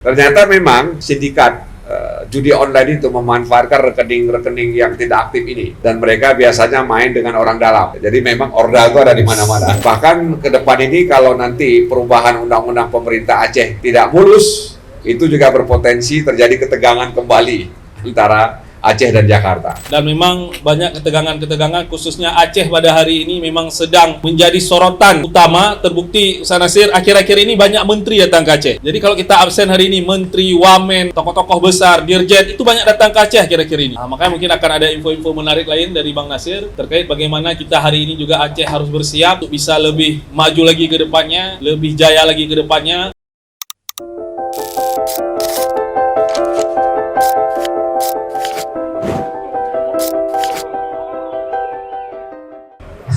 Ternyata memang sindikat judi online itu memanfaatkan rekening-rekening yang tidak aktif ini, dan mereka biasanya main dengan orang dalam. Jadi memang orda itu ada di mana-mana. Bahkan ke depan ini kalau nanti perubahan undang-undang pemerintah Aceh tidak mulus, itu juga berpotensi terjadi ketegangan kembali antara Aceh dan Jakarta. Dan memang banyak ketegangan-ketegangan, khususnya Aceh pada hari ini memang sedang menjadi sorotan utama. Terbukti Ustaz Nasir, akhir-akhir ini banyak menteri datang ke Aceh. Jadi kalau kita absen hari ini, menteri, wamen, tokoh-tokoh besar, dirjen, itu banyak datang ke Aceh akhir-akhir ini. Makanya mungkin akan ada info-info menarik lain dari Bang Nasir terkait bagaimana kita hari ini juga Aceh harus bersiap untuk bisa lebih maju lagi ke depannya, lebih jaya lagi ke depannya.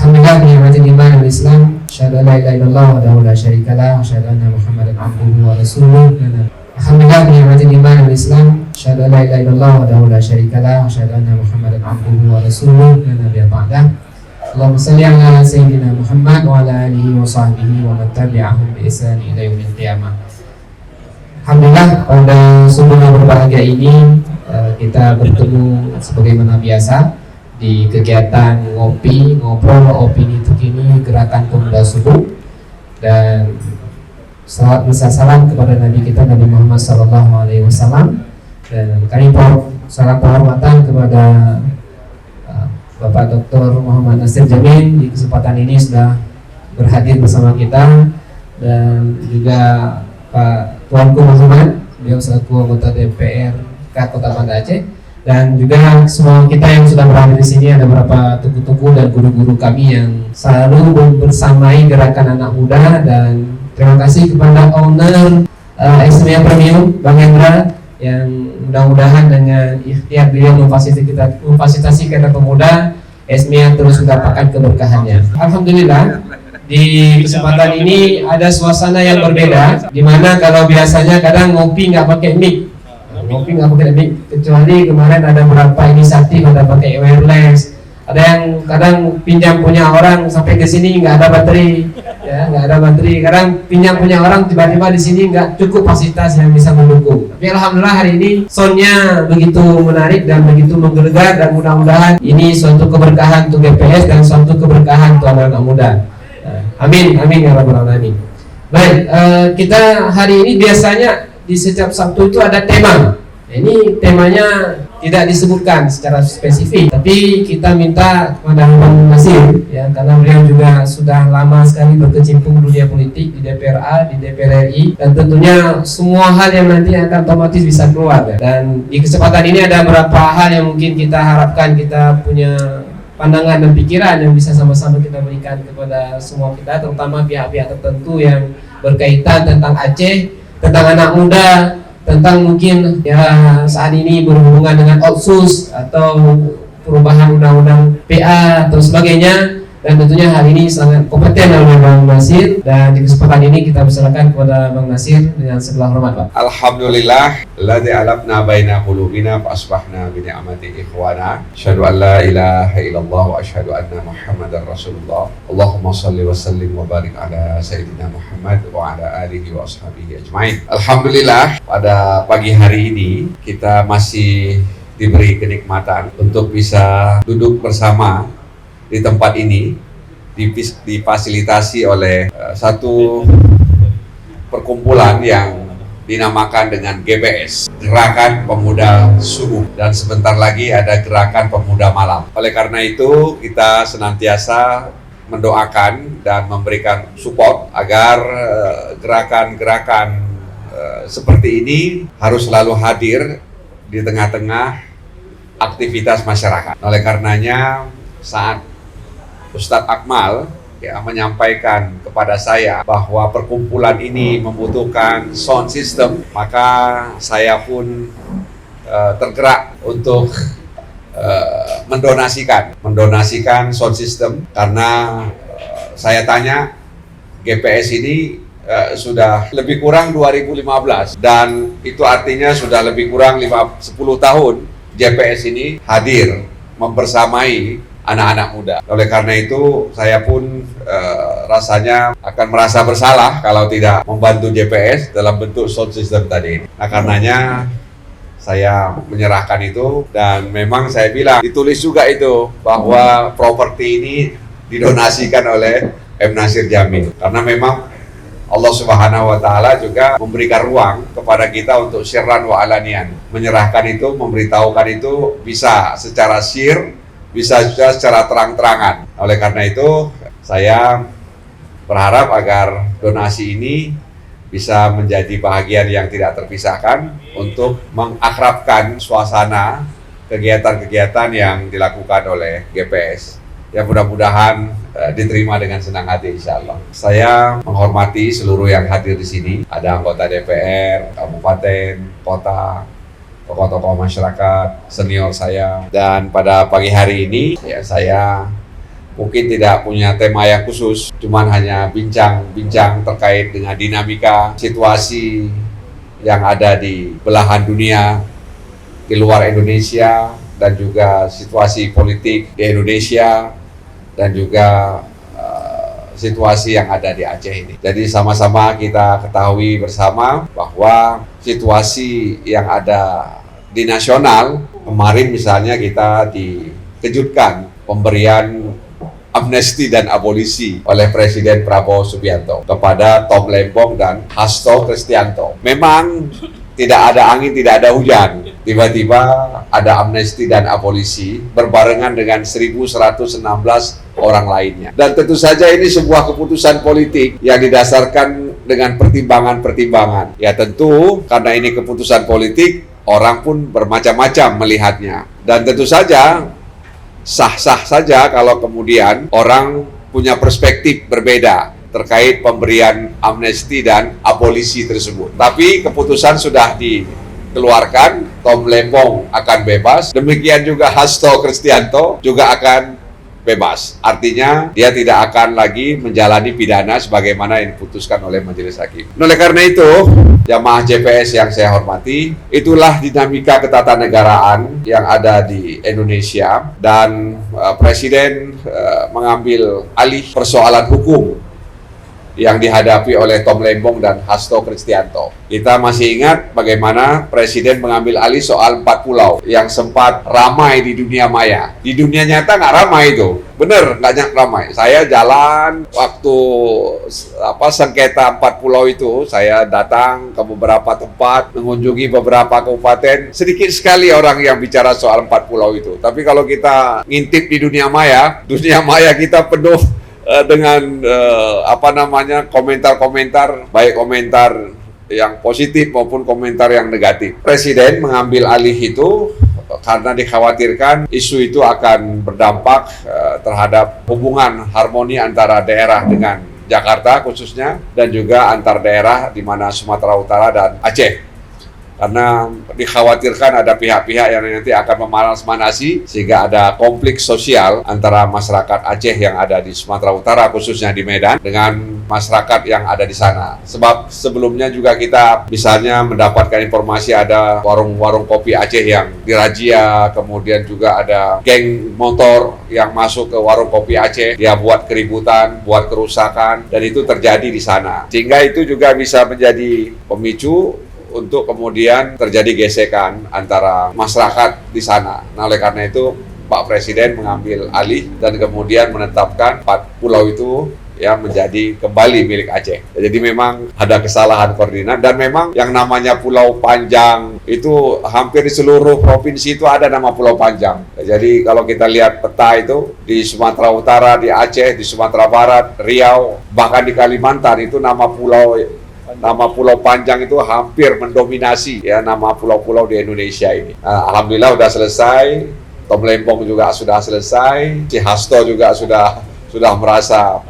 Alhamdulillah ni'matil iman wal Islam, asyhadu an la ilaha illallah wahdahu la syarikalah, asyhadu anna Muhammadan abduhu wa rasuluh. Alhamdulillah ni'matil iman wal Islam, asyhadu an la ilaha illallah wahdahu la syarikalah, asyhadu anna Muhammadan abduhu wa rasuluh. Nabiyya ba'dah. Allahumma shalli ala sayyidina Muhammad wa ala alihi wa sahbihi wa man tabi'ahum bi ihsan ila yaumil qiyamah. Alhamdulillah pada subuh yang berbahagia ini kita bertemu sebagaimana biasa di kegiatan ngopi, ngobrol, opini terkini Gerakan Pemuda Subuh, dan salawat salam kepada Nabi kita Nabi Muhammad SAW, dan kami salam penghormatan kepada Bapak Dr. Muhammad Nasir Jamil di kesempatan ini sudah berhadir bersama kita, dan juga Pak Tuanku Muhammad, beliau selaku anggota DPR Kota Banda Aceh, dan juga semua kita yang sudah berada di sini. Ada beberapa tuku-tuku dan guru-guru kami yang selalu bersamai Gerakan Anak Muda, dan terima kasih kepada owner SMIA Premium Bang Hendra yang mudah-mudahan dengan ikhtiar beliau memfasilitasi kita pemuda SMIA terus mendapatkan keberkahannya. Alhamdulillah di kesempatan ini ada suasana yang berbeda, di mana kalau biasanya kadang ngopi nggak pakai mic, kecuali kemarin ada beberapa inisiatif, ada pakai wireless, ada yang kadang pinjam punya orang sampai ke sini nggak ada baterai, ya nggak ada baterai. Kadang pinjam punya orang tiba-tiba di sini nggak cukup fasilitas yang bisa mendukung. Tapi alhamdulillah hari ini soundnya begitu menarik dan begitu menggelegar, dan mudah-mudahan ini suatu keberkahan untuk GPS dan suatu keberkahan untuk anak-anak muda. Amin, amin ya rabbal alamin. Baik, kita hari ini biasanya di setiap Sabtu itu ada tema. Ini temanya tidak disebutkan secara spesifik, tapi kita minta kepada Bang Nasir, ya, karena beliau juga sudah lama sekali berkecimpung dunia politik di DPRA, di DPR RI, dan tentunya semua hal yang nanti akan otomatis bisa keluar. Ya. Dan di kesempatan ini ada beberapa hal yang mungkin kita harapkan kita punya pandangan dan pikiran yang bisa sama-sama kita berikan kepada semua kita, terutama pihak-pihak tertentu yang berkaitan tentang Aceh, tentang anak muda, tentang mungkin ya saat ini berhubungan dengan otsus atau perubahan undang-undang PA atau sebagainya. Dan tentunya hari ini sangat kompeten oleh Bang Nasir, dan di kesempatan ini kita persilakan kepada Bang Nasir dengan segala hormat, Pak. Alhamdulillah ladzi alafna baina qulubina fa asbahna bi ni'mati ikhwana. Asyhadu an la ilaha illallah wa asyhadu anna Muhammadar Rasulullah. Allahumma shalli wa sallim wa barik ala sayyidina Muhammad wa ala alihi wa ashabihi ajmain. Alhamdulillah pada pagi hari ini kita masih diberi kenikmatan untuk bisa duduk bersama di tempat ini, difasilitasi oleh satu perkumpulan yang dinamakan dengan GPS, Gerakan Pemuda Subuh, dan sebentar lagi ada Gerakan Pemuda Malam. Oleh karena itu kita senantiasa mendoakan dan memberikan support agar gerakan-gerakan seperti ini harus selalu hadir di tengah-tengah aktivitas masyarakat. Oleh karenanya saat Ustadz Akmal ya menyampaikan kepada saya bahwa perkumpulan ini membutuhkan sound system, maka saya pun tergerak untuk mendonasikan sound system, karena saya tanya GPS ini sudah lebih kurang 2015, dan itu artinya sudah lebih kurang 10 tahun GPS ini hadir membersamai anak-anak muda. Oleh karena itu, saya pun rasanya akan merasa bersalah kalau tidak membantu JPS dalam bentuk sound system tadi ini. Nah, karenanya saya menyerahkan itu, dan memang saya bilang, ditulis juga itu bahwa properti ini didonasikan oleh M. Nasir Jamil. Karena memang Allah Subhanahu wa Ta'ala juga memberikan ruang kepada kita untuk sirran wa alanian. Menyerahkan itu, memberitahukan itu bisa secara sir, bisa juga secara terang-terangan. Oleh karena itu, saya berharap agar donasi ini bisa menjadi bahagian yang tidak terpisahkan untuk mengakrabkan suasana kegiatan-kegiatan yang dilakukan oleh GPS. Ya, mudah-mudahan diterima dengan senang hati, insya Allah. Saya menghormati seluruh yang hadir di sini. Ada anggota DPR, kabupaten, kota, tokoh-tokoh masyarakat, senior saya. Dan pada pagi hari ini, ya, saya mungkin tidak punya tema yang khusus, cuman hanya bincang-bincang terkait dengan dinamika situasi yang ada di belahan dunia, di luar Indonesia, dan juga situasi politik di Indonesia, dan juga situasi yang ada di Aceh ini. Jadi sama-sama kita ketahui bersama bahwa situasi yang ada di nasional, kemarin misalnya kita dikejutkan pemberian amnesti dan abolisi oleh Presiden Prabowo Subianto kepada Tom Lembong dan Hasto Kristianto. Memang tidak ada angin, tidak ada hujan. Tiba-tiba ada amnesti dan abolisi berbarengan dengan 1.116 orang lainnya. Dan tentu saja ini sebuah keputusan politik yang didasarkan dengan pertimbangan-pertimbangan. Ya tentu karena ini keputusan politik, orang pun bermacam-macam melihatnya. Dan tentu saja sah-sah saja kalau kemudian orang punya perspektif berbeda terkait pemberian amnesti dan abolisi tersebut. Tapi keputusan sudah dikeluarkan, Tom Lembong akan bebas, demikian juga Hasto Kristianto juga akan bebas. Artinya dia tidak akan lagi menjalani pidana sebagaimana yang diputuskan oleh majelis hakim. Oleh karena itu, jamaah JPS yang saya hormati, itulah dinamika ketatanegaraan yang ada di Indonesia, dan Presiden mengambil alih persoalan hukum yang dihadapi oleh Tom Lembong dan Hasto Kristianto. Kita masih ingat bagaimana Presiden mengambil alih soal 4 pulau yang sempat ramai di dunia maya. Di dunia nyata nggak ramai itu, bener nggak ramai. Saya jalan waktu sengketa 4 pulau itu, saya datang ke beberapa tempat, mengunjungi beberapa kabupaten. Sedikit sekali orang yang bicara soal 4 pulau itu. Tapi kalau kita ngintip di dunia maya kita penuh dengan komentar-komentar, baik komentar yang positif maupun komentar yang negatif. Presiden mengambil alih itu karena dikhawatirkan isu itu akan berdampak terhadap hubungan harmoni antara daerah dengan Jakarta khususnya, dan juga antar daerah di mana Sumatera Utara dan Aceh. Karena dikhawatirkan ada pihak-pihak yang nanti akan memanas-manasi sehingga ada konflik sosial antara masyarakat Aceh yang ada di Sumatera Utara khususnya di Medan dengan masyarakat yang ada di sana. Sebab sebelumnya juga kita misalnya mendapatkan informasi ada warung-warung kopi Aceh yang dirazia, kemudian juga ada geng motor yang masuk ke warung kopi Aceh, dia buat keributan, buat kerusakan, dan itu terjadi di sana. Sehingga itu juga bisa menjadi pemicu untuk kemudian terjadi gesekan antara masyarakat di sana. Nah, oleh karena itu Pak Presiden mengambil alih dan kemudian menetapkan 4 pulau itu ya menjadi kembali milik Aceh. Jadi memang ada kesalahan koordinat, dan memang yang namanya Pulau Panjang itu hampir di seluruh provinsi itu ada nama Pulau Panjang. Jadi kalau kita lihat peta itu di Sumatera Utara, di Aceh, di Sumatera Barat, Riau, bahkan di Kalimantan itu nama Pulau Panjang itu hampir mendominasi ya nama pulau-pulau di Indonesia ini. Alhamdulillah sudah selesai, Tom Lembong juga sudah selesai, si Hasto juga sudah merasa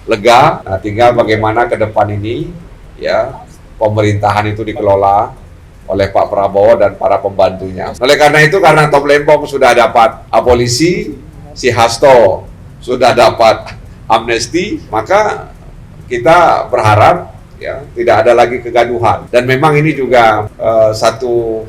lega. Nah, tinggal bagaimana ke depan ini ya pemerintahan itu dikelola oleh Pak Prabowo dan para pembantunya. Oleh karena itu, karena Tom Lembong sudah dapat abolisi, si Hasto sudah dapat amnesti, maka kita berharap ya tidak ada lagi kegaduhan. Dan memang ini juga satu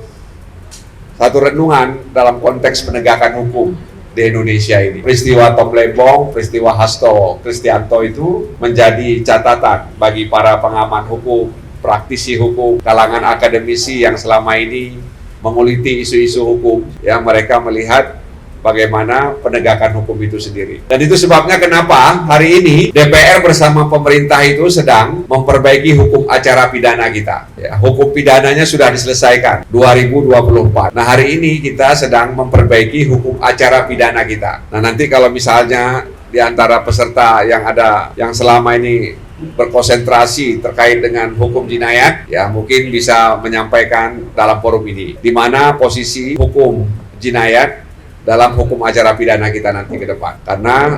renungan dalam konteks penegakan hukum. di Indonesia ini. Peristiwa Tom Lembong, peristiwa Hasto Kristianto itu menjadi catatan bagi para pengamat hukum, praktisi hukum, kalangan akademisi yang selama ini menguliti isu-isu hukum, yang mereka melihat bagaimana penegakan hukum itu sendiri. Dan itu sebabnya kenapa hari ini DPR bersama pemerintah itu sedang memperbaiki hukum acara pidana kita. Ya, hukum pidananya sudah diselesaikan 2024. Nah, hari ini kita sedang memperbaiki hukum acara pidana kita. Nah, nanti kalau misalnya di antara peserta yang ada yang selama ini berkonsentrasi terkait dengan hukum jinayat, ya mungkin bisa menyampaikan dalam forum ini di mana posisi hukum jinayat dalam hukum acara pidana kita nanti ke depan. Karena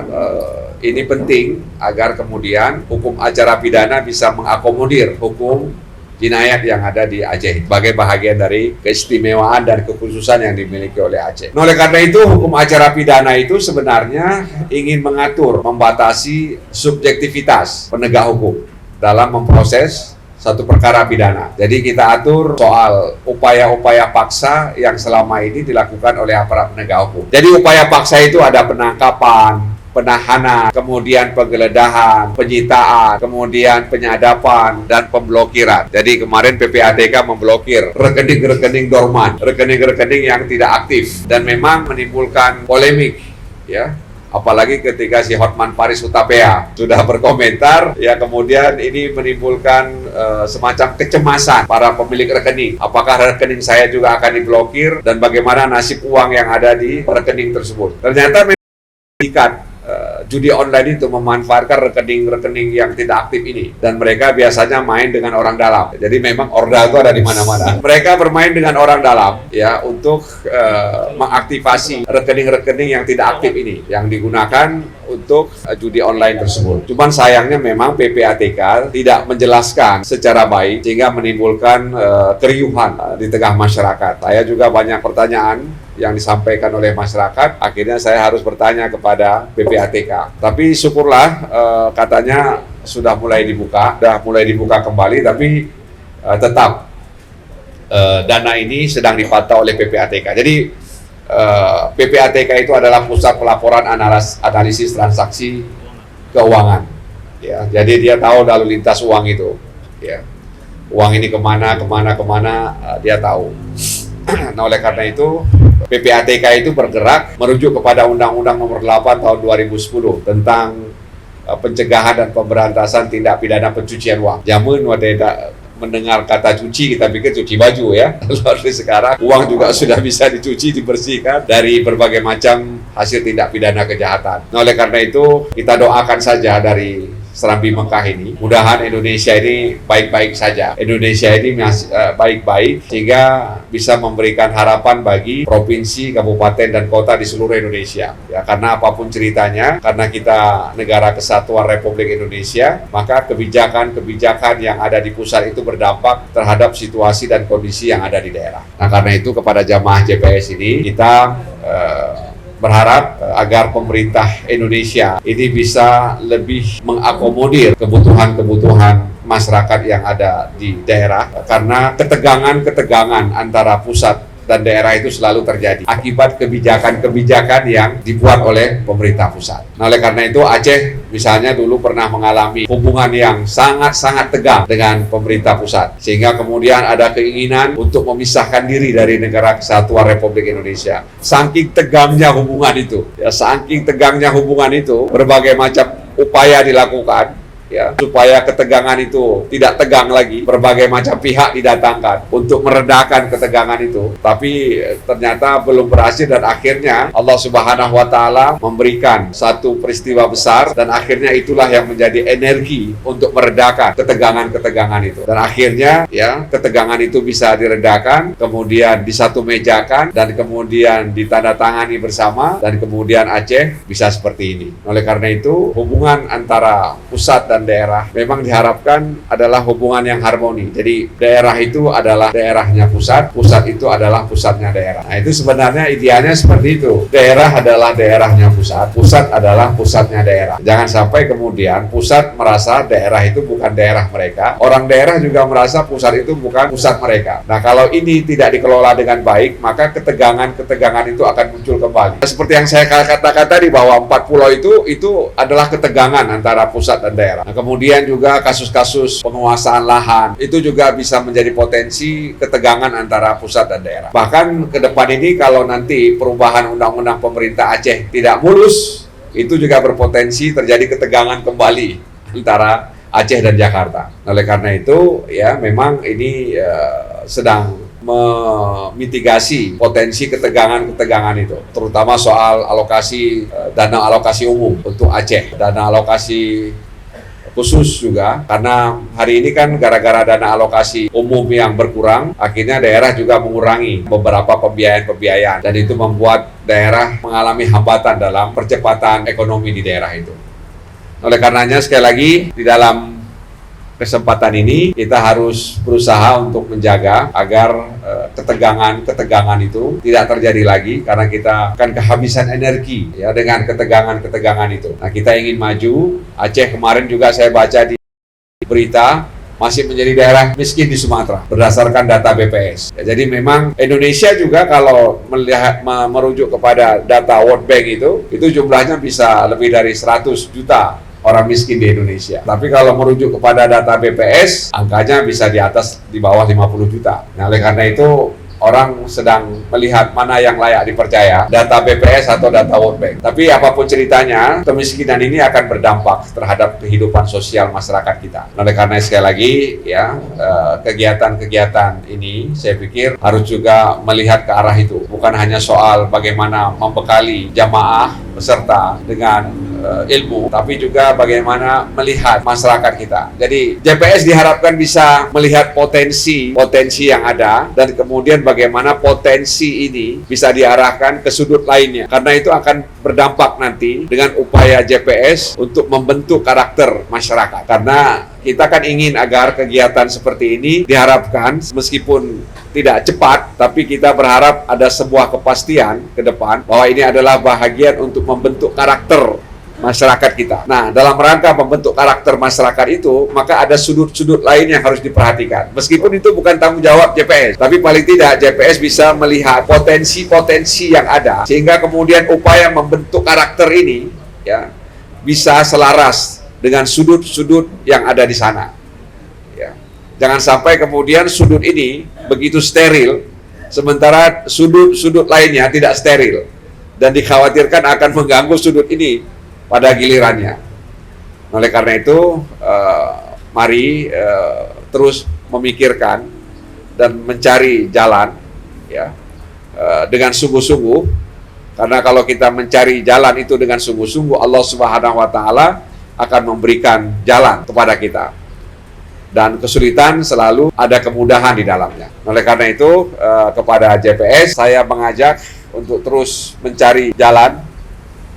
ini penting agar kemudian hukum acara pidana bisa mengakomodir hukum jinayat yang ada di Aceh sebagai bahagian dari keistimewaan dan kekhususan yang dimiliki oleh Aceh. Nah, oleh karena itu hukum acara pidana itu sebenarnya ingin mengatur, membatasi subjektivitas penegak hukum dalam memproses satu perkara pidana. Jadi kita atur soal upaya-upaya paksa yang selama ini dilakukan oleh aparat penegak hukum. Jadi upaya paksa itu ada penangkapan, penahanan, kemudian penggeledahan, penyitaan, kemudian penyadapan, dan pemblokiran. Jadi kemarin PPATK memblokir rekening-rekening dorman, rekening-rekening yang tidak aktif, dan memang menimbulkan polemik, ya. Apalagi ketika si Hotman Paris Hutapea sudah berkomentar, ya kemudian ini menimbulkan semacam kecemasan para pemilik rekening. Apakah rekening saya juga akan diblokir dan bagaimana nasib uang yang ada di rekening tersebut? Ternyata memang judi online itu memanfaatkan rekening-rekening yang tidak aktif ini, dan mereka biasanya main dengan orang dalam. Jadi memang orda itu ada di mana-mana. Mereka bermain dengan orang dalam, ya, untuk mengaktifasi rekening-rekening yang tidak aktif ini yang digunakan untuk judi online tersebut. Cuman sayangnya memang PPATK tidak menjelaskan secara baik sehingga menimbulkan keriuhan di tengah masyarakat. Saya juga banyak pertanyaan yang disampaikan oleh masyarakat, akhirnya saya harus bertanya kepada PPATK. Tapi syukurlah katanya sudah mulai dibuka kembali, tapi tetap dana ini sedang dipantau oleh PPATK. Jadi PPATK itu adalah pusat pelaporan analisis transaksi keuangan. Ya, jadi dia tahu lalu lintas uang itu. Ya, uang ini kemana, dia tahu. Nah, oleh karena itu PPATK itu bergerak merujuk kepada Undang-Undang Nomor 8 Tahun 2010 tentang pencegahan dan pemberantasan tindak pidana pencucian uang. Jamun wadeda mendengar kata cuci, kita pikir cuci baju, ya. Lalu sekarang uang juga sudah bisa dicuci, dibersihkan dari berbagai macam hasil tindak pidana kejahatan. Nah, oleh karena itu kita doakan saja dari Serambi Mekah ini, mudahan Indonesia ini baik-baik saja. Indonesia ini baik-baik sehingga bisa memberikan harapan bagi provinsi, kabupaten, dan kota di seluruh Indonesia. Ya, karena apapun ceritanya, karena kita negara kesatuan Republik Indonesia, maka kebijakan-kebijakan yang ada di pusat itu berdampak terhadap situasi dan kondisi yang ada di daerah. Nah, karena itu kepada jamaah JPS ini kita berharap agar pemerintah Indonesia ini bisa lebih mengakomodir kebutuhan-kebutuhan masyarakat yang ada di daerah, karena ketegangan antara pusat dan daerah itu selalu terjadi akibat kebijakan-kebijakan yang dibuat oleh pemerintah pusat. Nah, oleh karena itu Aceh misalnya dulu pernah mengalami hubungan yang sangat-sangat tegang dengan pemerintah pusat, sehingga kemudian ada keinginan untuk memisahkan diri dari negara kesatuan Republik Indonesia. Saking tegangnya hubungan itu, berbagai macam upaya dilakukan, ya, supaya ketegangan itu tidak tegang lagi. Berbagai macam pihak didatangkan untuk meredakan ketegangan itu, tapi ternyata belum berhasil, dan akhirnya Allah Subhanahu wa Ta'ala memberikan satu peristiwa besar, dan akhirnya itulah yang menjadi energi untuk meredakan ketegangan itu, dan akhirnya, ya, ketegangan itu bisa diredakan, kemudian disatu mejakan, dan kemudian ditandatangani bersama, dan kemudian Aceh bisa seperti ini. Oleh karena itu hubungan antara pusat dan dan daerah memang diharapkan adalah hubungan yang harmoni. Jadi daerah itu adalah daerahnya pusat, pusat itu adalah pusatnya daerah. Nah itu sebenarnya idealnya seperti itu. Daerah adalah daerahnya pusat, pusat adalah pusatnya daerah. Jangan sampai kemudian pusat merasa daerah itu bukan daerah mereka, orang daerah juga merasa pusat itu bukan pusat mereka. Nah kalau ini tidak dikelola dengan baik, maka ketegangan-ketegangan itu akan muncul kembali. Seperti yang saya katakan tadi bahwa 4 pulau itu adalah ketegangan antara pusat dan daerah. Nah, kemudian juga kasus-kasus penguasaan lahan itu juga bisa menjadi potensi ketegangan antara pusat dan daerah. Bahkan ke depan ini kalau nanti perubahan undang-undang pemerintah Aceh tidak mulus, itu juga berpotensi terjadi ketegangan kembali antara Aceh dan Jakarta. Oleh karena itu ya memang ini sedang memitigasi potensi ketegangan-ketegangan itu, terutama soal alokasi dana alokasi umum untuk Aceh, dana alokasi khusus juga, karena hari ini kan gara-gara dana alokasi umum yang berkurang, akhirnya daerah juga mengurangi beberapa pembiayaan-pembiayaan, dan itu membuat daerah mengalami hambatan dalam percepatan ekonomi di daerah itu. Oleh karenanya sekali lagi di dalam kesempatan ini kita harus berusaha untuk menjaga agar ketegangan-ketegangan itu tidak terjadi lagi, karena kita akan kehabisan energi ya dengan ketegangan-ketegangan itu. Nah, kita ingin maju. Aceh kemarin juga saya baca di berita masih menjadi daerah miskin di Sumatera berdasarkan data BPS. Ya, jadi memang Indonesia juga kalau merujuk kepada data World Bank itu jumlahnya bisa lebih dari 100 juta orang miskin di Indonesia. Tapi kalau merujuk kepada data BPS, angkanya bisa di bawah 50 juta. Nah, oleh karena itu orang sedang melihat mana yang layak dipercaya, data BPS atau data World Bank. Tapi apapun ceritanya, kemiskinan ini akan berdampak terhadap kehidupan sosial masyarakat kita. Nah, oleh karena sekali lagi ya, kegiatan-kegiatan ini saya pikir harus juga melihat ke arah itu. Bukan hanya soal bagaimana membekali jamaah peserta dengan ilmu, tapi juga bagaimana melihat masyarakat kita. Jadi JPS diharapkan bisa melihat potensi yang ada, dan kemudian bagaimana potensi ini bisa diarahkan ke sudut lainnya. Karena itu akan berdampak nanti dengan upaya JPS untuk membentuk karakter masyarakat. Karena kita kan ingin agar kegiatan seperti ini diharapkan meskipun tidak cepat, tapi kita berharap ada sebuah kepastian ke depan bahwa ini adalah bahagian untuk membentuk karakter masyarakat kita. Nah, dalam rangka membentuk karakter masyarakat itu, maka ada sudut-sudut lain yang harus diperhatikan. Meskipun itu bukan tanggung jawab JPS, tapi paling tidak JPS bisa melihat potensi-potensi yang ada, sehingga kemudian upaya membentuk karakter ini ya bisa selaras dengan sudut-sudut yang ada di sana. Ya. Jangan sampai kemudian sudut ini begitu steril, sementara sudut-sudut lainnya tidak steril, dan dikhawatirkan akan mengganggu sudut ini pada gilirannya. Oleh karena itu, mari terus memikirkan dan mencari jalan ya dengan sungguh-sungguh, karena kalau kita mencari jalan itu dengan sungguh-sungguh, Allah Subhanahu wa taala akan memberikan jalan kepada kita, dan kesulitan selalu ada kemudahan di dalamnya. Oleh karena itu, kepada JPS saya mengajak untuk terus mencari jalan.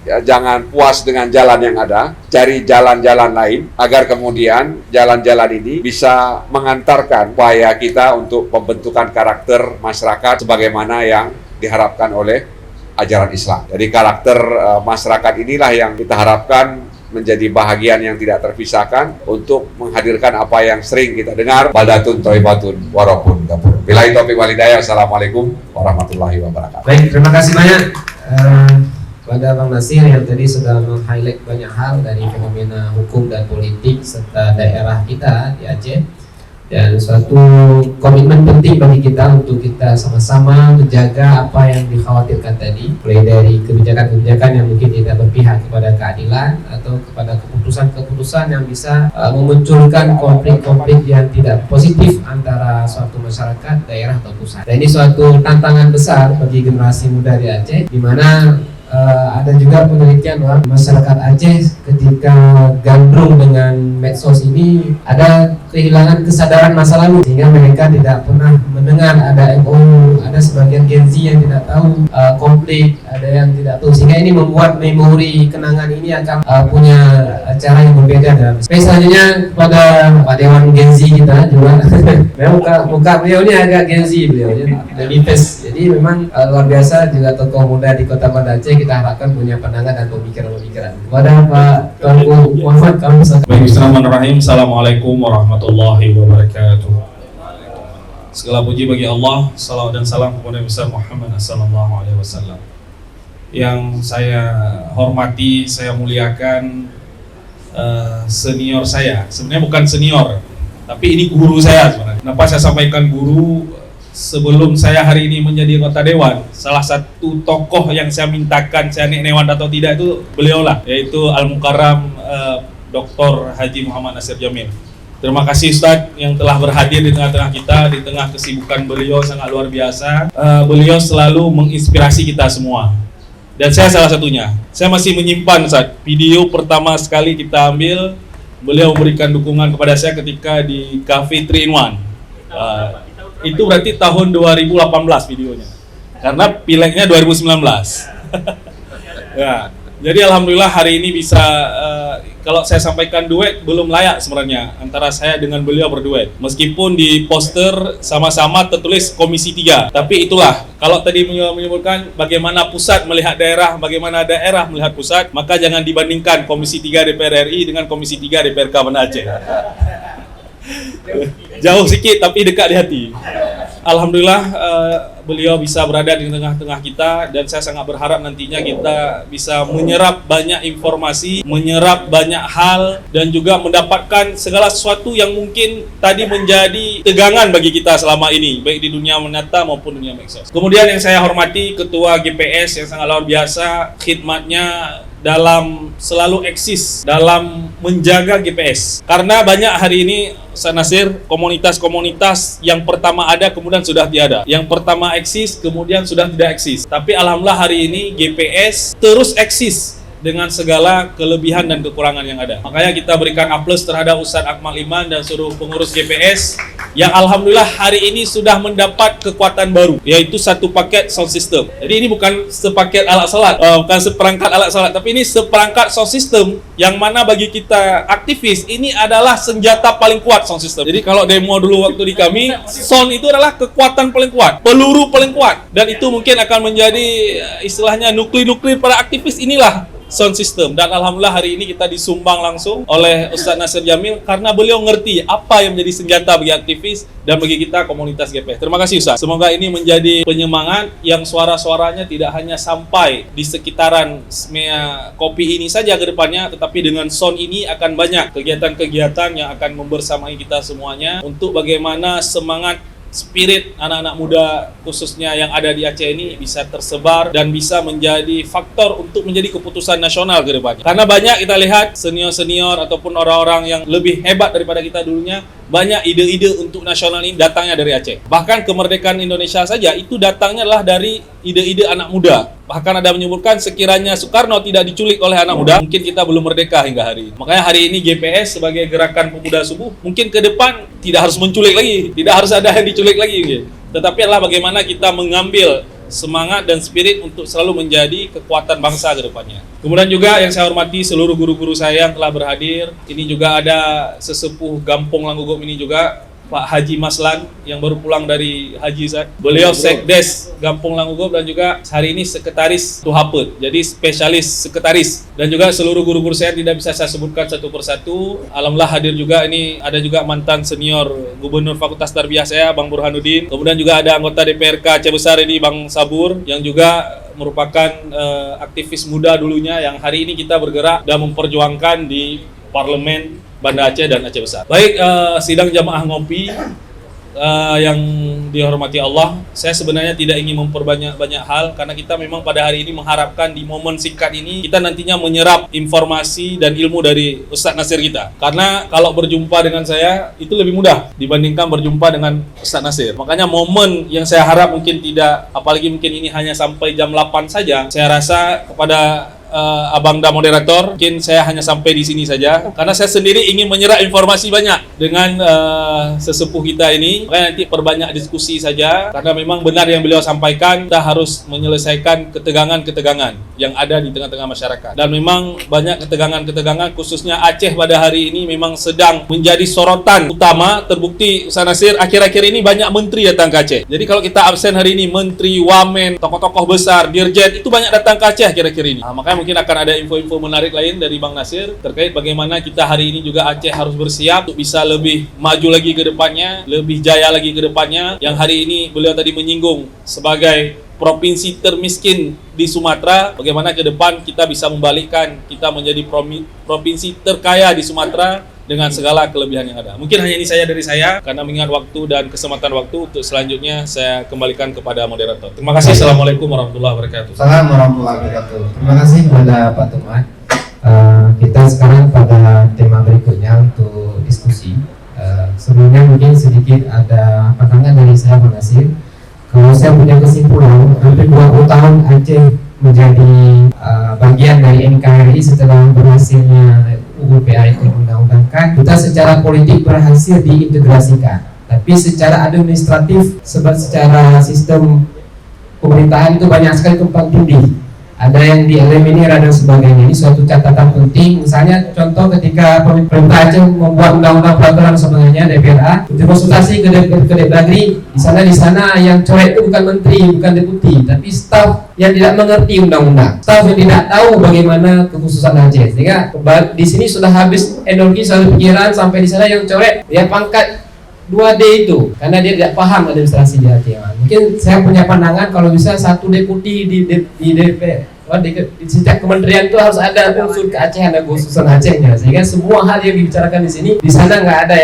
Ya, jangan puas dengan jalan yang ada, cari jalan-jalan lain agar kemudian jalan-jalan ini bisa mengantarkan upaya kita untuk pembentukan karakter masyarakat sebagaimana yang diharapkan oleh ajaran Islam. Jadi karakter masyarakat inilah yang kita harapkan menjadi bahagian yang tidak terpisahkan untuk menghadirkan apa yang sering kita dengar, baldatun thayyibatun wa rabbun ghafur. Billahi taufiq wal hidayah. Assalamualaikum warahmatullahi wabarakatuh. Baik, terima kasih banyak pada Bang Nasir yang tadi sudah meng-highlight banyak hal dari fenomena hukum dan politik serta daerah kita di Aceh, dan suatu komitmen penting bagi kita untuk kita sama-sama menjaga apa yang dikhawatirkan tadi, mulai dari kebijakan-kebijakan yang mungkin tidak berpihak kepada keadilan atau kepada keputusan-keputusan yang bisa memunculkan konflik-konflik yang tidak positif antara suatu masyarakat, daerah atau pusat. Dan ini suatu tantangan besar bagi generasi muda di Aceh, di mana ada juga penelitian bahwa masyarakat Aceh ketika gandrung dengan medsos ini ada kehilangan kesadaran masa lalu, sehingga mereka tidak pernah mendengar ada MOU, ada sebagian Gen Z yang tidak tahu konflik, ada yang tidak tahu, sehingga ini membuat memori kenangan ini akan punya cara yang berbeda. Dan selanjutnya kepada Pak Dewan Gen Z kita juga muka beliau ini agak Gen Z, beliau lebih face, jadi memang luar biasa juga tokoh muda di Kota Banda Aceh. Kita harapkan punya pandangan dan pemikiran-pemikiran. Kepada Pak Tuanku Muhammad, kami Baik, bismillahirrahmanirrahim. Assalamualaikum warahmatullahi wabarakatuh. Segala puji bagi Allah, salawat dan salam kepada besar Muhammad sallallahu alaihi wasallam. Yang saya hormati, saya muliakan senior saya. Sebenarnya bukan senior, tapi ini guru saya sebenarnya. Kenapa saya sampaikan guru? Sebelum saya hari ini menjadi anggota dewan, salah satu tokoh yang saya mintakan saya naik dewan atau tidak itu beliau lah, yaitu Al-Mukarram Dr. Haji Muhammad Nasir Jamil. Terima kasih Ustadz yang telah berhadir di tengah-tengah kita, di tengah kesibukan beliau sangat luar biasa. Beliau selalu menginspirasi kita semua. Dan saya salah satunya. Saya masih menyimpan Ustadz video pertama sekali kita ambil, beliau memberikan dukungan kepada saya ketika di Cafe 3-in-1. Itu berarti tahun 2018 videonya. Karena pileknya 2019. Ya. Jadi alhamdulillah hari ini bisa kalau saya sampaikan duet belum layak sebenarnya antara saya dengan beliau berduet. Meskipun di poster sama-sama tertulis Komisi 3. Tapi itulah, kalau tadi menyebutkan bagaimana pusat melihat daerah, bagaimana daerah melihat pusat, maka jangan dibandingkan Komisi 3 DPR RI dengan Komisi 3 DPRK Banda Aceh. Jauh sedikit tapi dekat di hati. Alhamdulillah beliau bisa berada di tengah-tengah kita, dan saya sangat berharap nantinya kita bisa menyerap banyak informasi, menyerap banyak hal, dan juga mendapatkan segala sesuatu yang mungkin tadi menjadi tegangan bagi kita selama ini, baik di dunia nyata maupun dunia medsos. Kemudian yang saya hormati Ketua GPS yang sangat luar biasa, khidmatnya dalam selalu eksis dalam menjaga GPS. Karena banyak hari ini Ustaz Nasir, komunitas-komunitas yang pertama ada kemudian sudah tiada, yang pertama eksis kemudian sudah tidak eksis. Tapi alhamdulillah hari ini GPS terus eksis dengan segala kelebihan dan kekurangan yang ada. Makanya kita berikan A+ terhadap Ustaz Akmal Iman dan seluruh pengurus GPS yang alhamdulillah hari ini sudah mendapat kekuatan baru, yaitu satu paket sound system. Jadi ini bukan sepaket alat salat, bukan seperangkat alat salat, tapi ini seperangkat sound system yang mana bagi kita aktivis ini adalah senjata paling kuat sound system. Jadi kalau demo dulu waktu di kami, sound itu adalah kekuatan paling kuat, peluru paling kuat, dan itu mungkin akan menjadi istilahnya nuklir para aktivis inilah sound system. Dan alhamdulillah hari ini kita disumbang langsung oleh Ustaz Nasir Jamil karena beliau ngerti apa yang menjadi senjata bagi aktivis dan bagi kita komunitas GPS. Terima kasih Ustaz. Semoga ini menjadi penyemangat yang suara-suaranya tidak hanya sampai di sekitaran Smea Kopi ini saja ke depannya, tetapi dengan sound ini akan banyak kegiatan-kegiatan yang akan membersamai kita semuanya untuk bagaimana semangat spirit anak-anak muda khususnya yang ada di Aceh ini bisa tersebar dan bisa menjadi faktor untuk menjadi keputusan nasional ke depannya. Karena banyak kita lihat senior-senior ataupun orang-orang yang lebih hebat daripada kita dulunya, banyak ide-ide untuk nasional ini datangnya dari Aceh. Bahkan kemerdekaan Indonesia saja itu datangnya adalah dari ide-ide anak muda. Bahkan ada menyebutkan sekiranya Soekarno tidak diculik oleh anak muda, mungkin kita belum merdeka hingga hari ini. Makanya hari ini GPS sebagai gerakan pemuda subuh mungkin ke depan tidak harus menculik lagi, tidak harus ada yang diculik lagi gitu. Tetapi adalah bagaimana kita mengambil semangat dan spirit untuk selalu menjadi kekuatan bangsa ke depannya. Kemudian juga yang saya hormati seluruh guru-guru saya yang telah berhadir. Ini juga ada sesepuh Gampong Langgugum ini juga, Pak Haji Maslan yang baru pulang dari haji Ustaz. Beliau Sekdes Gampong Langgugum dan juga hari ini sekretaris Tuhapet. Jadi spesialis sekretaris, dan juga seluruh guru-guru saya tidak bisa saya sebutkan satu persatu. Alhamdulillah hadir juga ini ada juga mantan senior Gubernur Fakultas Tarbiyah saya Bang Burhanuddin. Kemudian juga ada anggota DPRK Aceh Besar ini Bang Sabur yang juga merupakan aktivis muda dulunya yang hari ini kita bergerak dan memperjuangkan di Parlemen Banda Aceh dan Aceh Besar. Baik, sidang jamaah ngopi yang dihormati Allah, saya sebenarnya tidak ingin memperbanyak banyak hal karena kita memang pada hari ini mengharapkan di momen singkat ini kita nantinya menyerap informasi dan ilmu dari Ustaz Nasir kita. Karena kalau berjumpa dengan saya itu lebih mudah dibandingkan berjumpa dengan Ustaz Nasir. Makanya momen yang saya harap mungkin tidak, apalagi mungkin ini hanya sampai jam 8 saja. Saya rasa kepada Abang dan moderator, mungkin saya hanya sampai di sini saja karena saya sendiri ingin menyerap informasi banyak dengan sesepuh kita ini. Makanya nanti perbanyak diskusi saja karena memang benar yang beliau sampaikan, kita harus menyelesaikan ketegangan-ketegangan yang ada di tengah-tengah masyarakat. Dan memang banyak ketegangan-ketegangan, khususnya Aceh pada hari ini memang sedang menjadi sorotan utama. Terbukti Ustaz Nasir, akhir-akhir ini banyak menteri datang ke Aceh. Jadi kalau kita absen hari ini, menteri, wamen, tokoh-tokoh besar, dirjen, itu banyak datang ke Aceh akhir-akhir ini. Makanya mungkin akan ada info-info menarik lain dari Bang Nasir terkait bagaimana kita hari ini juga Aceh harus bersiap untuk bisa lebih maju lagi ke depannya, lebih jaya lagi ke depannya. Yang hari ini beliau tadi menyinggung sebagai provinsi termiskin di Sumatera, bagaimana ke depan kita bisa membalikkan kita menjadi provinsi terkaya di Sumatera dengan segala kelebihan yang ada. Mungkin hanya ini saja dari saya, karena mengingat waktu dan kesempatan waktu. Untuk selanjutnya saya kembalikan kepada moderator. Terima kasih. Assalamualaikum warahmatullahi wabarakatuh. Assalamualaikum warahmatullahi wabarakatuh. Terima kasih kepada Pak Tumat. Kita sekarang pada tema berikutnya untuk diskusi. Sebelumnya mungkin sedikit ada pandangan dari saya, Pak Nasir. Kalau saya punya kesimpulan, hampir 20 tahun Aceh menjadi bagian dari NKRI setelah berhasilnya UU PA itu diundang-undangkan, kita secara politik berhasil diintegrasikan, tapi secara administratif, secara sistem pemerintahan itu banyak sekali tumpang tindih. Ada yang dieliminir dan sebagainya. Ini suatu catatan penting. Misalnya contoh ketika pemerintah Aceh membuat undang-undang peraturan sebagainya DPRA, itu konsultasi ke Depdagri. Di sana yang coret itu bukan menteri, bukan deputi, tapi staf yang tidak mengerti undang-undang, staf yang tidak tahu bagaimana kekhususan Aceh. Sehingga di sini sudah habis energi, sudah pikiran, sampai di sana yang coret dia pangkat 2D itu, karena dia tidak paham administrasi di Aceh. Mungkin saya punya pandangan kalau bisa satu deputi di setiap kementerian itu harus ada unsur keacehan dan khususan Acehnya, sehingga semua hal yang dibicarakan di sini, di sana nggak ada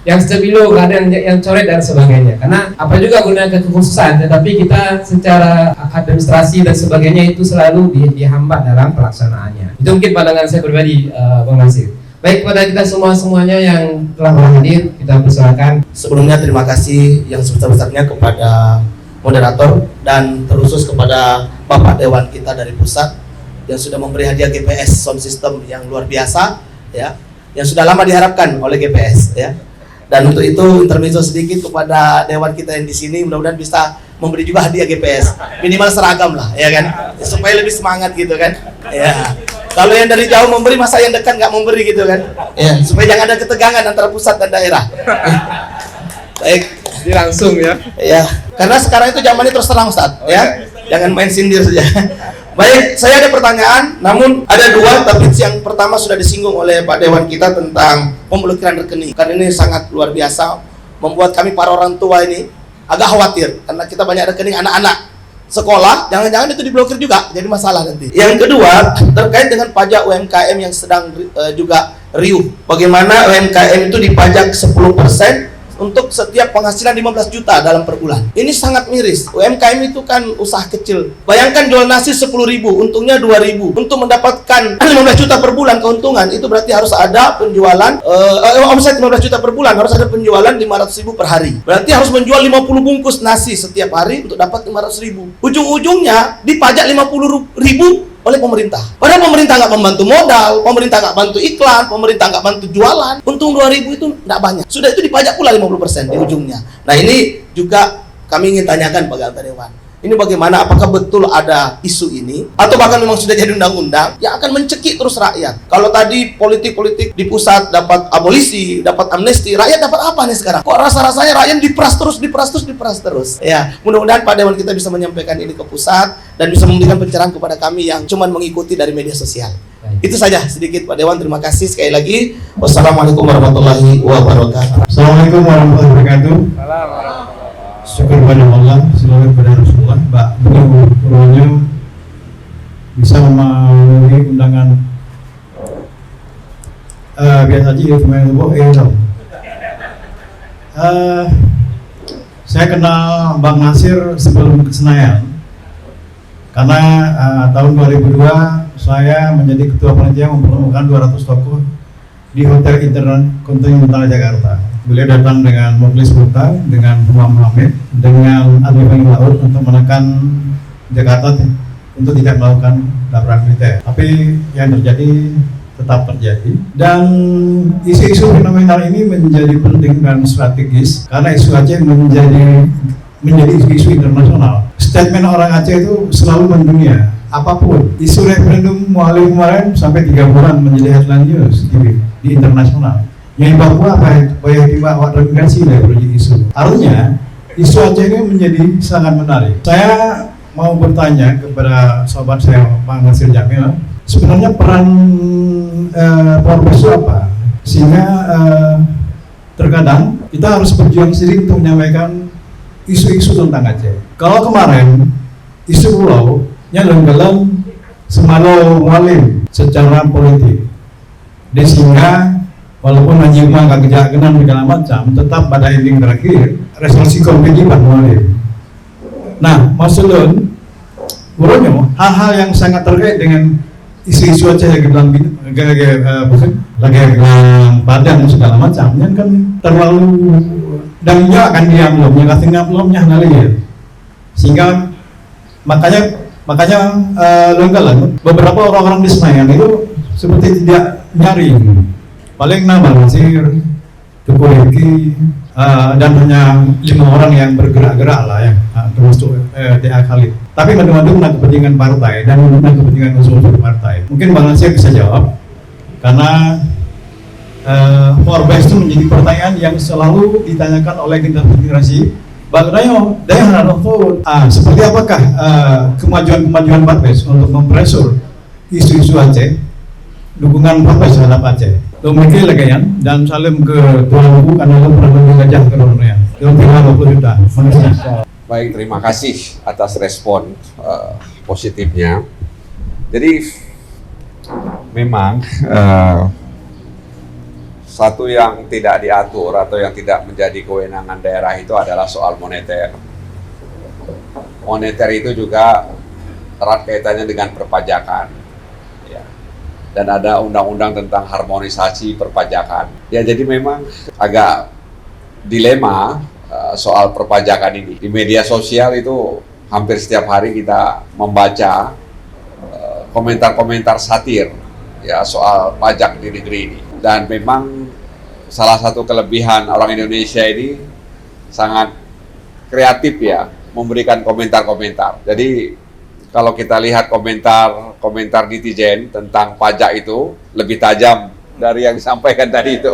yang stabilo, nggak ada yang coret dan sebagainya. Karena apa juga gunanya kekhususan, tetapi kita secara administrasi dan sebagainya itu selalu dihambat dalam pelaksanaannya. Itu mungkin pandangan saya pribadi, Bang Nasir. Baik, kepada kita semuanya yang telah hadir, kita persilakan. Sebelumnya terima kasih yang sebesar-besarnya kepada moderator dan terusus kepada Bapak Dewan kita dari pusat yang sudah memberi hadiah GPS sound system yang luar biasa, ya, yang sudah lama diharapkan oleh GPS, ya. Dan untuk itu intermezzo sedikit kepada Dewan kita yang di sini, mudah-mudahan bisa memberi juga hadiah GPS, minimal seragam lah, ya kan, supaya lebih semangat gitu kan, ya. Kalau yang dari jauh memberi, masa yang dekat nggak memberi gitu kan? Ya, supaya jangan ada ketegangan antara pusat dan daerah. Baik, Jadi langsung ya. ya. Karena sekarang itu zamannya terus terang, Ustaz, ya. Jangan main sindir saja. Baik, saya ada pertanyaan, namun ada dua, tapi yang pertama sudah disinggung oleh Pak Dewan kita tentang pemblokiran rekening. Karena ini sangat luar biasa, membuat kami para orang tua ini agak khawatir karena kita banyak rekening anak-anak sekolah, jangan-jangan itu diblokir juga, jadi masalah nanti. Yang kedua, terkait dengan pajak UMKM yang sedang juga riuh. Bagaimana UMKM itu dipajak 10% untuk setiap penghasilan 15 juta dalam per bulan. Ini sangat miris. UMKM itu kan usaha kecil. Bayangkan jual nasi 10.000, untungnya 2.000. Untuk mendapatkan 15 juta per bulan keuntungan, itu berarti harus ada penjualan omset 15 juta per bulan, harus ada penjualan 500.000 per hari. Berarti harus menjual 50 bungkus nasi setiap hari untuk dapat 500.000. Ujung-ujungnya dipajak 50.000 oleh pemerintah. Padahal pemerintah nggak membantu modal, pemerintah nggak bantu iklan, pemerintah nggak bantu jualan. Untung 2.000 itu nggak banyak. Sudah itu dipajak pula 50% di ujungnya. Nah, ini juga kami ingin tanyakan Pak Anggota Dewan. Ini bagaimana, apakah betul ada isu ini atau bahkan memang sudah jadi undang-undang yang akan mencekik terus rakyat? Kalau tadi politik-politik di pusat dapat abolisi, dapat amnesti, rakyat dapat apa nih sekarang? Kok rasa-rasanya rakyat diperas terus? Ya, mudah-mudahan Pak Dewan kita bisa menyampaikan ini ke pusat dan bisa memberikan pencerahan kepada kami yang cuma mengikuti dari media sosial. Itu saja sedikit Pak Dewan, terima kasih sekali lagi. Wassalamualaikum warahmatullahi wabarakatuh. Assalamualaikum warahmatullahi wabarakatuh. Syukur kepada Allah, selalu kepada Rasulullah, Mbak Purwonya bisa memenuhi undangan biasa aja pemain bola dong. Saya kenal Bang Nasir sebelum ke Senayan karena tahun 2002 saya menjadi ketua panitia mempertemukan 200 tokoh di Hotel Intercontinental Jakarta. Beliau datang dengan Mukhlis Buta, dengan Imam Hamid, dengan Adi Laut untuk menekan Jakarta untuk tidak melakukan perang militer. Tapi yang terjadi tetap terjadi, dan isu-isu fenomenal ini menjadi penting dan strategis karena isu Aceh menjadi isu internasional. Statement orang Aceh itu selalu mendunia. Apapun isu referendum Mualim kemarin sampai 3 bulan menjadi headline news di internasional. Yang di Papua banyak awak remigrasi dari proyek isu. Artinya isu Aceh ini menjadi sangat menarik. Saya mau bertanya kepada sahabat saya Bang Nasir Jamil, sebenarnya peran Polres itu apa? Sehingga terkadang kita harus berjuang sendiri untuk menyampaikan isu-isu tentang Aceh. Kalau kemarin isu pulau lenggelam Semalo Mualim secara politik, sehingga walaupun menyimak kejahanan segala macam, tetap pada ending terakhir resolusi konflik Pak Mualim. Nah, maksudun burunya hal-hal yang sangat terkait dengan isu-isu Aceh lagi bilang badan segala macam, yang kan terlalu dan dia akan diambilnya ngalir, sehingga makanya lenggalan beberapa orang-orang di Senayan itu seperti tidak nyaring, paling nama Nasir, Tuku Riki, dan hanya 5 orang yang bergerak-gerak lah ya, termasuk DA Khalid. Tapi madu-madu dengan kepentingan partai dan dengan kepentingan unsur partai. Mungkin Bang Nasir bisa jawab, karena Forbes itu menjadi pertanyaan yang selalu ditanyakan oleh generasi Bagaimana daerah itu seperti apakah kemajuan Forbes untuk mempresur isu-isu Aceh, dukungan Forbes terhadap Aceh. Mungkin lagi ya, dan salim ke Tuan Ibu karena lo pernah menjajah ke Indonesia. Yang tinggal 20 juta. Baik, terima kasih atas respon positifnya. Jadi memang satu yang tidak diatur atau yang tidak menjadi kewenangan daerah itu adalah soal moneter. Moneter itu juga erat kaitannya dengan perpajakan, ya. Dan ada undang-undang tentang harmonisasi perpajakan. Ya, jadi memang agak dilema soal perpajakan ini. Di media sosial itu hampir setiap hari kita membaca komentar-komentar satir ya soal pajak di negeri ini. Dan memang salah satu kelebihan orang Indonesia ini sangat kreatif ya memberikan komentar-komentar. Jadi kalau kita lihat komentar netizen tentang pajak itu lebih tajam dari yang disampaikan tadi itu.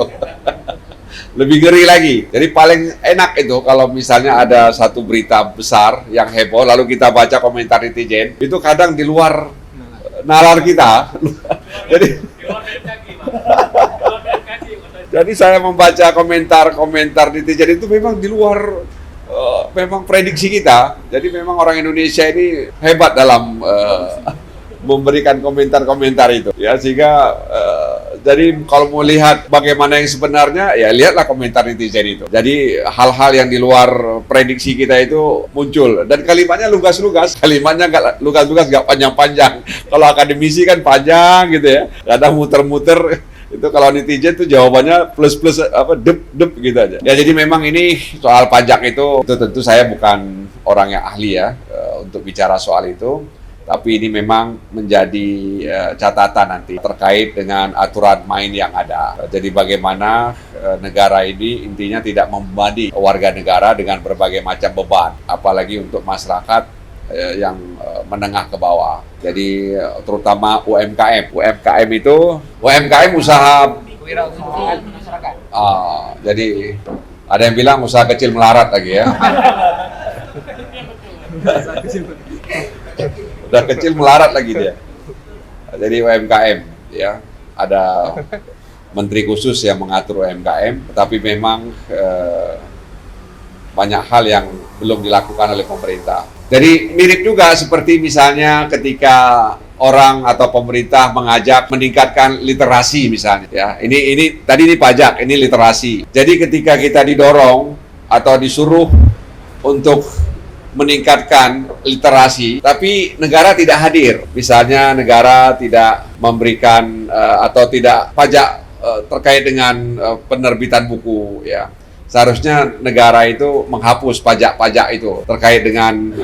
Lebih ngeri lagi. Jadi paling enak itu kalau misalnya ada satu berita besar yang heboh lalu kita baca komentar netizen, itu kadang di luar nalar kita. Jadi saya membaca komentar netizen itu memang di luar memang prediksi kita. Jadi memang orang Indonesia ini hebat dalam memberikan komentar-komentar itu. Ya, sehingga jadi kalau mau lihat bagaimana yang sebenarnya, ya lihatlah komentar netizen itu. Jadi hal-hal yang di luar prediksi kita itu muncul. Dan kalimatnya lugas-lugas, kalimatnya nggak lugas-lugas, nggak panjang-panjang. Kalau akademisi kan panjang gitu ya, kadang muter-muter. Itu kalau netizen tuh jawabannya plus-plus apa dep gitu aja. Ya, jadi memang ini soal pajak itu tentu saya bukan orang yang ahli ya untuk bicara soal itu. Tapi ini memang menjadi catatan nanti terkait dengan aturan main yang ada. Jadi bagaimana negara ini intinya tidak membebani warga negara dengan berbagai macam beban, apalagi untuk masyarakat yang menengah ke bawah. Jadi terutama UMKM. UMKM usaha masyarakat. Jadi ada yang bilang usaha kecil melarat lagi ya. Udah kecil melarat lagi dia. Jadi UMKM ya, ada menteri khusus yang mengatur UMKM, tapi memang banyak hal yang belum dilakukan oleh pemerintah. Jadi mirip juga seperti misalnya ketika orang atau pemerintah mengajak meningkatkan literasi misalnya ya. Ini tadi ini pajak, ini literasi. Jadi ketika kita didorong atau disuruh untuk meningkatkan literasi, tapi negara tidak hadir. Misalnya negara tidak memberikan atau tidak pajak terkait dengan penerbitan buku ya. Seharusnya negara itu menghapus pajak-pajak itu terkait dengan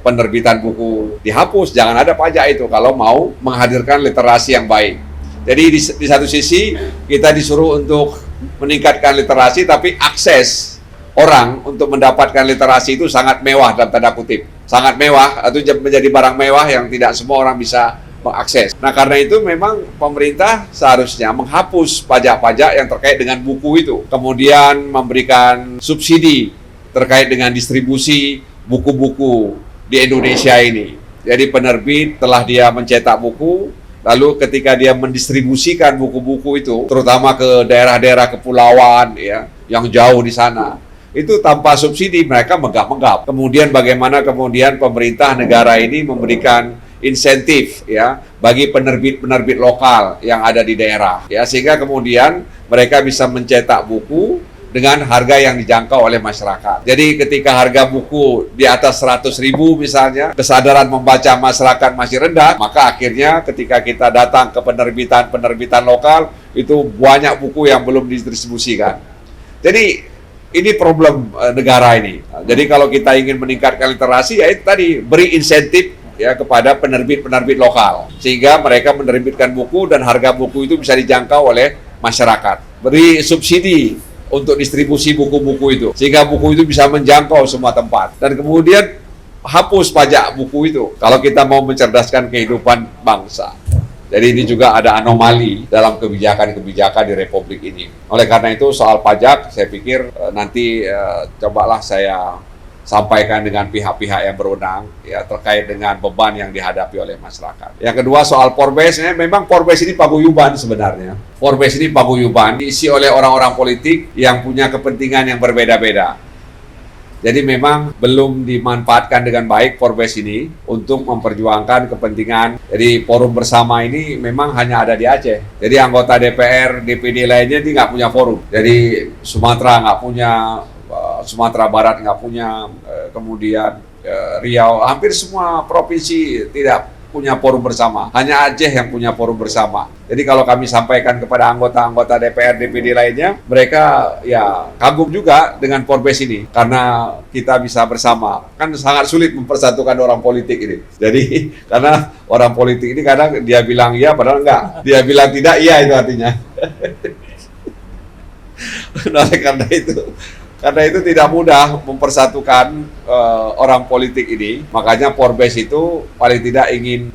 penerbitan buku, dihapus, jangan ada pajak itu kalau mau menghadirkan literasi yang baik. Jadi di satu sisi kita disuruh untuk meningkatkan literasi, tapi akses orang untuk mendapatkan literasi itu sangat mewah dalam tanda kutip. Sangat mewah, atau menjadi barang mewah yang tidak semua orang bisa mengakses. Nah, karena itu memang pemerintah seharusnya menghapus pajak-pajak yang terkait dengan buku itu. Kemudian memberikan subsidi terkait dengan distribusi buku-buku di Indonesia ini. Jadi penerbit telah dia mencetak buku, lalu ketika dia mendistribusikan buku-buku itu, terutama ke daerah-daerah kepulauan ya, yang jauh di sana, itu tanpa subsidi mereka menggap-menggap. Kemudian bagaimana kemudian pemerintah negara ini memberikan insentif ya bagi penerbit-penerbit lokal yang ada di daerah ya, sehingga kemudian mereka bisa mencetak buku dengan harga yang dijangkau oleh masyarakat. Jadi ketika harga buku di atas 100.000 misalnya, kesadaran membaca masyarakat masih rendah, maka akhirnya ketika kita datang ke penerbitan lokal, itu banyak buku yang belum didistribusikan. Jadi ini problem negara ini. Jadi kalau kita ingin meningkatkan literasi, ya itu tadi, beri insentif ya kepada penerbit-penerbit lokal, sehingga mereka menerbitkan buku dan harga buku itu bisa dijangkau oleh masyarakat. Beri subsidi untuk distribusi buku-buku itu, sehingga buku itu bisa menjangkau semua tempat. Dan kemudian hapus pajak buku itu kalau kita mau mencerdaskan kehidupan bangsa. Jadi ini juga ada anomali dalam kebijakan-kebijakan di Republik ini. Oleh karena itu soal pajak saya pikir nanti cobalah saya sampaikan dengan pihak-pihak yang berwenang ya terkait dengan beban yang dihadapi oleh masyarakat. Yang kedua soal Porbes, memang Porbes ini paguyuban sebenarnya. Porbes ini paguyuban diisi oleh orang-orang politik yang punya kepentingan yang berbeda-beda. Jadi memang belum dimanfaatkan dengan baik Porbes ini untuk memperjuangkan kepentingan. Jadi forum bersama ini memang hanya ada di Aceh. Jadi anggota DPR, DPD lainnya ini nggak punya forum. Jadi Sumatera nggak punya, Sumatera Barat nggak punya, kemudian Riau, hampir semua provinsi tidak punya forum bersama. Hanya Aceh yang punya forum bersama. Jadi kalau kami sampaikan kepada anggota-anggota DPR, DPD lainnya, mereka ya kagum juga dengan Porbes ini karena kita bisa bersama. Kan sangat sulit mempersatukan orang politik ini. Jadi karena orang politik ini kadang dia bilang iya padahal enggak. Dia bilang tidak iya itu artinya. Oleh karena itu tidak mudah mempersatukan orang politik ini. Makanya Porbes itu paling tidak ingin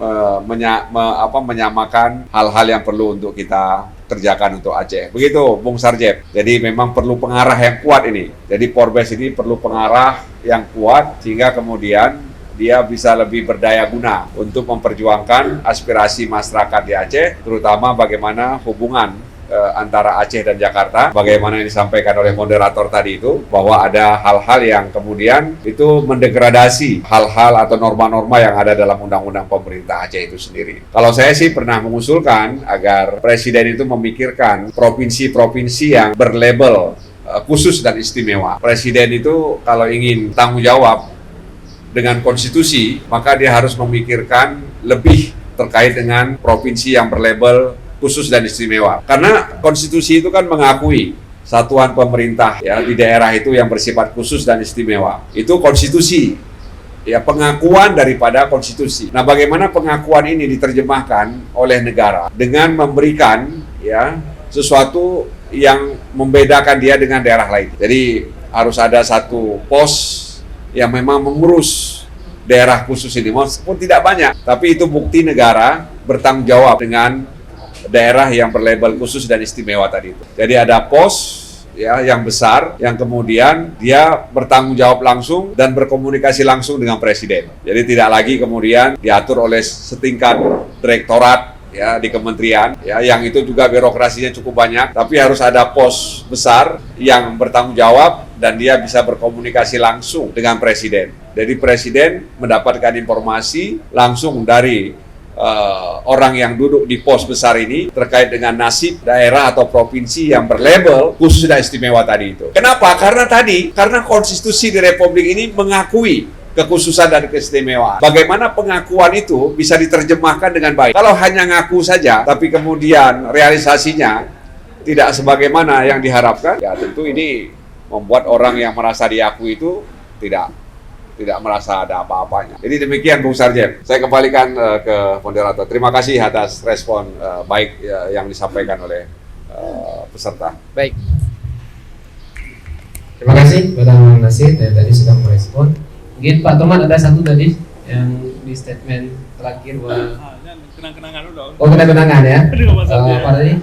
menyamakan hal-hal yang perlu untuk kita kerjakan untuk Aceh. Begitu Bung Sarjep. Jadi memang perlu pengarah yang kuat ini. Jadi Porbes ini perlu pengarah yang kuat sehingga kemudian dia bisa lebih berdaya guna untuk memperjuangkan aspirasi masyarakat di Aceh, terutama bagaimana hubungan antara Aceh dan Jakarta, bagaimana yang disampaikan oleh moderator tadi itu, bahwa ada hal-hal yang kemudian itu mendegradasi hal-hal atau norma-norma yang ada dalam undang-undang pemerintah Aceh itu sendiri. Kalau saya sih pernah mengusulkan agar Presiden itu memikirkan provinsi-provinsi yang berlabel khusus dan istimewa. Presiden itu kalau ingin tanggung jawab dengan konstitusi, maka dia harus memikirkan lebih terkait dengan provinsi yang berlabel khusus dan istimewa. Karena konstitusi itu kan mengakui satuan pemerintah ya di daerah itu yang bersifat khusus dan istimewa. Itu konstitusi. Ya, pengakuan daripada konstitusi. Nah, bagaimana pengakuan ini diterjemahkan oleh negara dengan memberikan ya sesuatu yang membedakan dia dengan daerah lain. Jadi harus ada satu pos yang memang mengurus daerah khusus ini, meskipun tidak banyak, tapi itu bukti negara bertanggung jawab dengan daerah yang berlabel khusus dan istimewa tadi itu. Jadi ada pos ya yang besar yang kemudian dia bertanggung jawab langsung dan berkomunikasi langsung dengan presiden. Jadi tidak lagi kemudian diatur oleh setingkat direktorat ya di kementerian ya, yang itu juga birokrasinya cukup banyak, tapi harus ada pos besar yang bertanggung jawab dan dia bisa berkomunikasi langsung dengan presiden. Jadi presiden mendapatkan informasi langsung dari orang yang duduk di pos besar ini terkait dengan nasib daerah atau provinsi yang berlabel khusus dan istimewa tadi itu. Kenapa? Karena konstitusi di Republik ini mengakui kekhususan dan keistimewaan. Bagaimana pengakuan itu bisa diterjemahkan dengan baik? Kalau hanya ngaku saja, tapi kemudian realisasinya tidak sebagaimana yang diharapkan, ya tentu ini membuat orang yang merasa diakui itu tidak merasa ada apa-apanya. Jadi demikian Bung Sarjen. Saya kembalikan ke moderator. Terima kasih atas respon baik yang disampaikan oleh peserta. Baik. Terima kasih kepada Bang Nasir yang tadi sudah merespon. Mungkin Pak Tomat ada satu tadi yang di statement terakhir Kenang-kenangan dulu dong. oh kenang-kenangan ya. Apa tadi?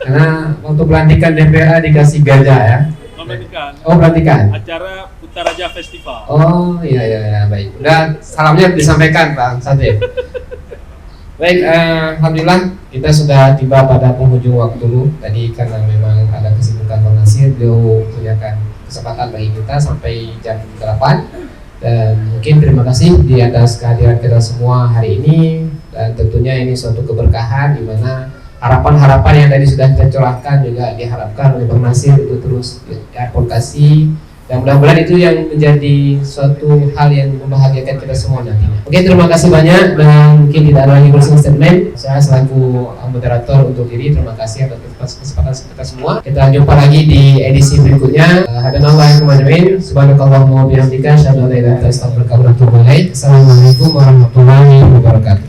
Karena waktu pelantikan DPA dikasih gajah ya. Pelantikan. Oh pelantikan. Acara Putaraja Festival. Oh iya baik. Udah salamnya disampaikan Bang Sadri. Baik, alhamdulillah kita sudah tiba pada penghujung waktu tadi karena memang ada kesibukan Bang Nasir, beliau punyakan kesempatan bagi kita sampai jam 8 dan mungkin terima kasih di atas kehadiran kita semua hari ini dan tentunya ini suatu keberkahan di mana harapan-harapan yang tadi sudah kita curahkan juga diharapkan oleh Bang Nasir untuk terus diadvokasi dan mudah-mudahan itu yang menjadi suatu hal yang membahagiakan kita semua nantinya. Oke, terima kasih banyak dan mungkin tidak ada lagi closing statement. Saya selaku moderator untuk diri terima kasih atas kesempatan kita semua. Kita jumpa lagi di edisi berikutnya. Hadanallahu wa a'lam. Subhanakallahumma wa bihamdika asyhadu an la ilaha illa anta astaghfiruka wa atubu ilaik. Assalamualaikum warahmatullahi wabarakatuh.